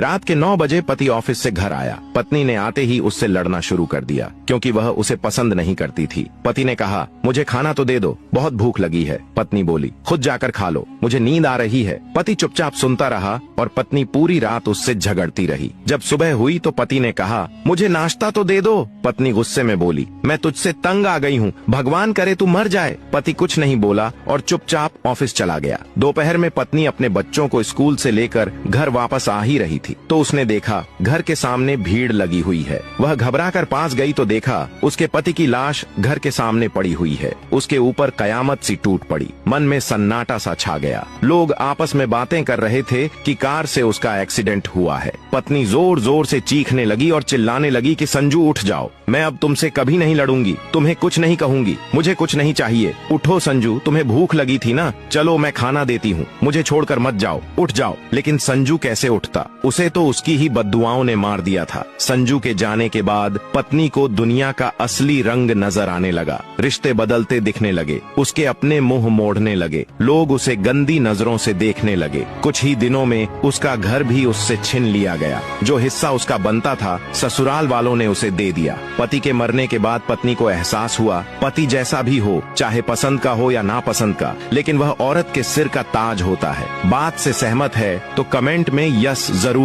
रात के 9 बजे पति ऑफिस से घर आया। पत्नी ने आते ही उससे लड़ना शुरू कर दिया क्योंकि वह उसे पसंद नहीं करती थी। पति ने कहा, मुझे खाना तो दे दो, बहुत भूख लगी है। पत्नी बोली, खुद जाकर खा लो, मुझे नींद आ रही है। पति चुपचाप सुनता रहा और पत्नी पूरी रात उससे झगड़ती रही। जब सुबह हुई तो पति ने कहा, मुझे नाश्ता तो दे दो। पत्नी गुस्से में बोली, मैं तुझसे तंग आ गई हूँ, भगवान करे तू मर जाए। पति कुछ नहीं बोला और चुपचाप ऑफिस चला गया। दोपहर में पत्नी अपने बच्चों को स्कूल से लेकर घर वापस आ ही रही थी तो उसने देखा घर के सामने भीड़ लगी हुई है। वह घबराकर पास गई तो देखा उसके पति की लाश घर के सामने पड़ी हुई है। उसके ऊपर कयामत सी टूट पड़ी। मन में सन्नाटा सा छा गया। लोग आपस में बातें कर रहे थे कि कार से उसका एक्सीडेंट हुआ है। पत्नी जोर जोर से चीखने लगी और चिल्लाने लगी कि संजू उठ जाओ, मैं अब तुमसे कभी नहीं लड़ूंगी, तुम्हें कुछ नहीं कहूंगी, मुझे कुछ नहीं चाहिए। उठो संजू, तुम्हें भूख लगी थी ना, चलो मैं खाना देती हूँ, मुझे छोड़कर मत जाओ, उठ जाओ। लेकिन संजू कैसे उठता, उसे तो उसकी ही बद्दुआओं ने मार दिया था। संजू के जाने के बाद पत्नी को दुनिया का असली रंग नजर आने लगा। रिश्ते बदलते दिखने लगे, उसके अपने मुंह मोड़ने लगे, लोग उसे गंदी नजरों से देखने लगे। कुछ ही दिनों में उसका घर भी उससे छीन लिया गया। जो हिस्सा उसका बनता था ससुराल वालों ने उसे दे दिया। पति के मरने के बाद पत्नी को एहसास हुआ, पति जैसा भी हो, चाहे पसंद का हो या नापसंद का, लेकिन वह औरत के सिर का ताज होता है। बात से सहमत है तो कमेंट में यस जरूर